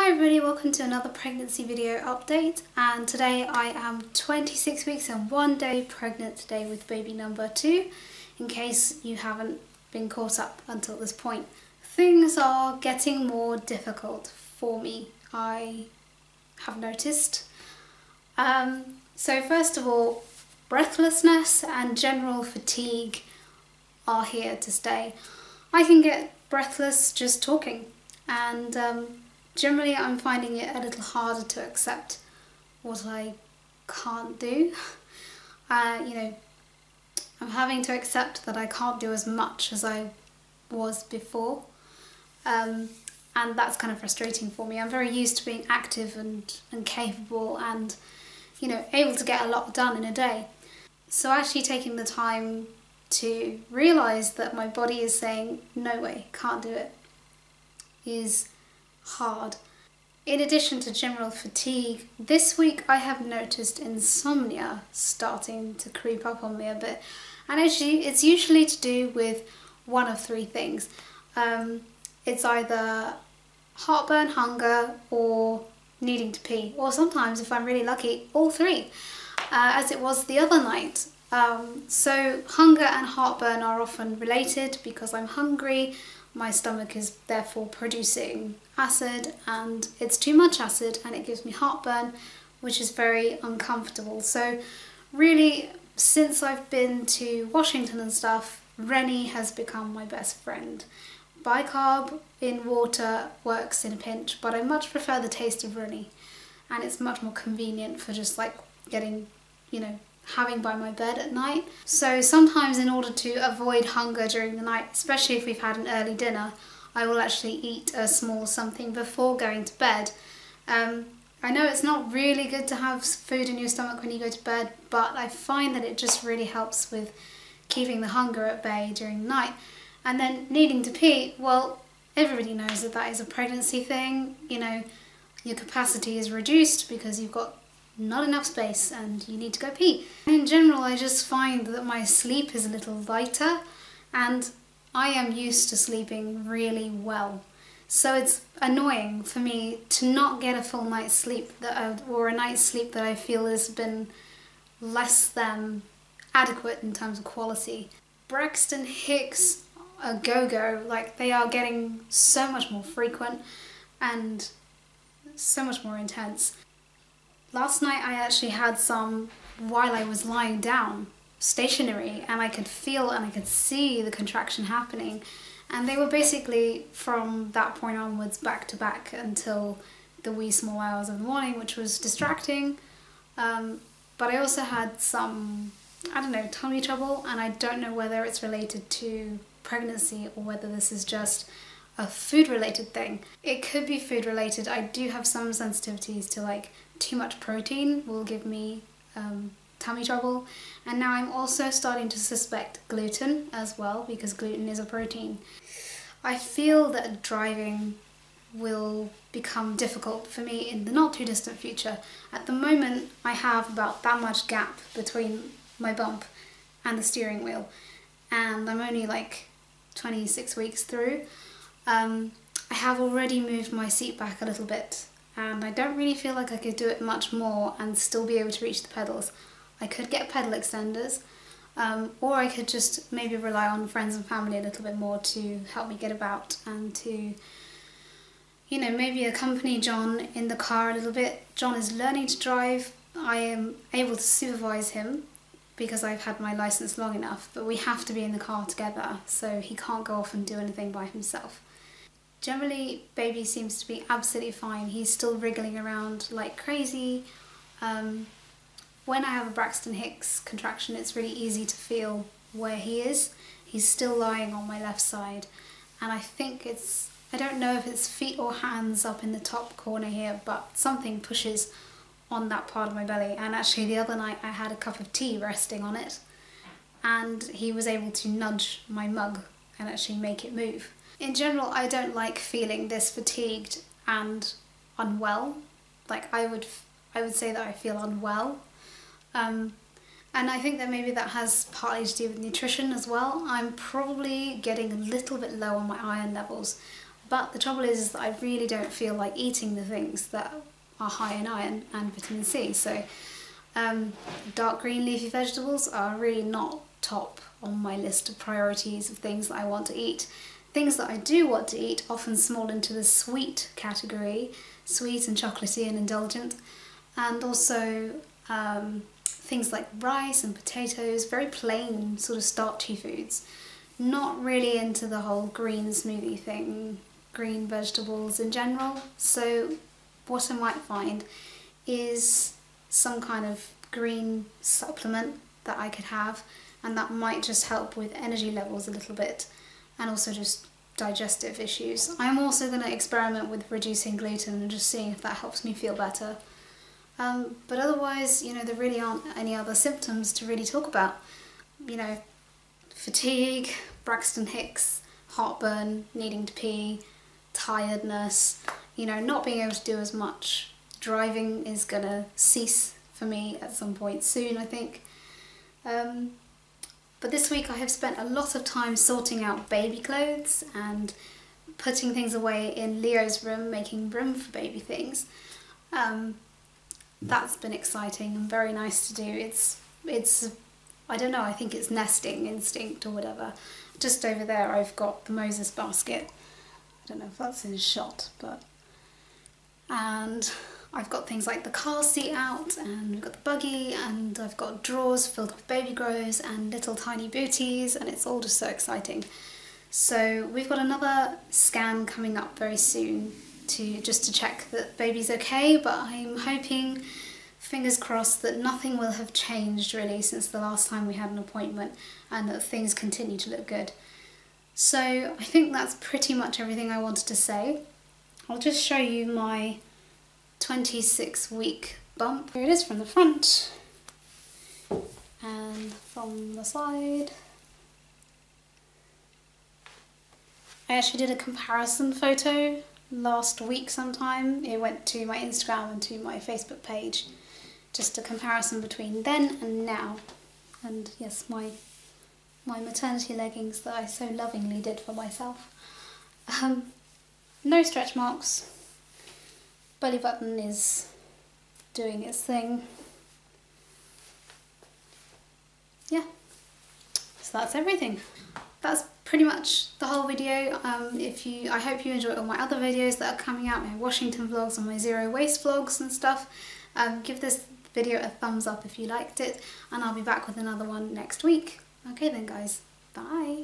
Hi everybody, welcome to another pregnancy video update, and today I am 26 weeks and 1 day pregnant today with baby number 2, in case you haven't been caught up until this point. Things are getting more difficult for me, I have noticed. So first of all, breathlessness and general fatigue are here to stay. I can get breathless just talking, and generally I'm finding it a little harder to accept what I can't do. I'm having to accept that I can't do as much as I was before, and that's kind of frustrating for me. I'm very used to being active and capable and able to get a lot done in a day. So actually taking the time to realise that my body is saying no way, can't do it, is hard. In addition to general fatigue, this week I have noticed insomnia starting to creep up on me a bit, and actually it's usually to do with one of three things. It's either heartburn, hunger, or needing to pee, or sometimes, if I'm really lucky, all three, as it was the other night. So hunger and heartburn are often related because I'm hungry. My stomach is therefore producing acid, and it's too much acid and it gives me heartburn, which is very uncomfortable. So really, since I've been to Washington and stuff, Rennie has become my best friend. Bicarb in water works in a pinch, but I much prefer the taste of Rennie, and it's much more convenient for just like getting, having by my bed at night. So sometimes, in order to avoid hunger during the night, especially if we've had an early dinner, I will actually eat a small something before going to bed. I know it's not really good to have food in your stomach when you go to bed, but I find that it just really helps with keeping the hunger at bay during the night. And then needing to pee, well, everybody knows that that is a pregnancy thing. Your capacity is reduced because you've got not enough space and you need to go pee. In general, I just find that my sleep is a little lighter, and I am used to sleeping really well. So it's annoying for me to not get a full night's sleep, or a night's sleep that I feel has been less than adequate in terms of quality. Braxton Hicks are go-go, like they are getting so much more frequent and so much more intense. Last night I actually had some while I was lying down, stationary, and I could feel and I could see the contraction happening, and they were basically from that point onwards back to back until the wee small hours of the morning, which was distracting. But I also had some, tummy trouble, and I don't know whether it's related to pregnancy or whether this is just a food related thing. It could be food related. I do have some sensitivities to too much protein will give me tummy trouble, and now I'm also starting to suspect gluten as well, because gluten is a protein. I feel that driving will become difficult for me in the not too distant future. At the moment I have about that much gap between my bump and the steering wheel, and I'm only 26 weeks through. I have already moved my seat back a little bit, and I don't really feel like I could do it much more and still be able to reach the pedals. I could get pedal extenders, or I could just maybe rely on friends and family a little bit more to help me get about, and to maybe accompany John in the car a little bit. John is learning to drive. I am able to supervise him because I've had my license long enough, but we have to be in the car together, so he can't go off and do anything by himself. Generally, baby seems to be absolutely fine. He's still wriggling around like crazy. When I have a Braxton Hicks contraction, it's really easy to feel where he is. He's still lying on my left side, and I think I don't know if it's feet or hands up in the top corner here, but something pushes on that part of my belly. And actually the other night I had a cup of tea resting on it, and he was able to nudge my mug and actually make it move. In general, I don't like feeling this fatigued and unwell. I would say that I feel unwell. And I think that maybe that has partly to do with nutrition as well. I'm probably getting a little bit low on my iron levels, But the trouble is that I really don't feel like eating the things that are high in iron and vitamin C. So dark green leafy vegetables are really not top on my list of priorities of things that I want to eat. Things that I do want to eat often fall into the sweet category, sweet and chocolatey and indulgent, and also things like rice and potatoes, very plain sort of starchy foods. Not really into the whole green smoothie thing, green vegetables in general. So what I might find is some kind of green supplement that I could have, and that might just help with energy levels a little bit, and also just digestive issues. I'm also going to experiment with reducing gluten and just seeing if that helps me feel better. But otherwise, you know, there really aren't any other symptoms to really talk about. You know, fatigue, Braxton Hicks, heartburn, needing to pee, tiredness, you know, not being able to do as much. Driving is going to cease for me at some point soon, I think. But this week I have spent a lot of time sorting out baby clothes and putting things away in Leo's room, making room for baby things. That's been exciting and very nice to do. It's I don't know, I think it's nesting instinct or whatever. Just over there I've got the Moses basket. I don't know if that's in shot, but... And I've got things like the car seat out, and we've got the buggy, and I've got drawers filled with baby grows and little tiny booties, and it's all just so exciting. So we've got another scan coming up very soon just to check that baby's okay, but I'm hoping, fingers crossed, that nothing will have changed really since the last time we had an appointment, and that things continue to look good. So I think that's pretty much everything I wanted to say. I'll just show you my 26-week bump. Here it is from the front and from the side. I actually did a comparison photo last week sometime. It went to my Instagram and to my Facebook page. Just a comparison between then and now. And yes, my maternity leggings that I so lovingly did for myself. No stretch marks. Belly button is doing its thing. Yeah, so that's everything. That's pretty much the whole video. I hope you enjoyed all my other videos that are coming out, my Washington vlogs and my zero waste vlogs and stuff. Give this video a thumbs up if you liked it, and I'll be back with another one next week. Okay then guys, bye.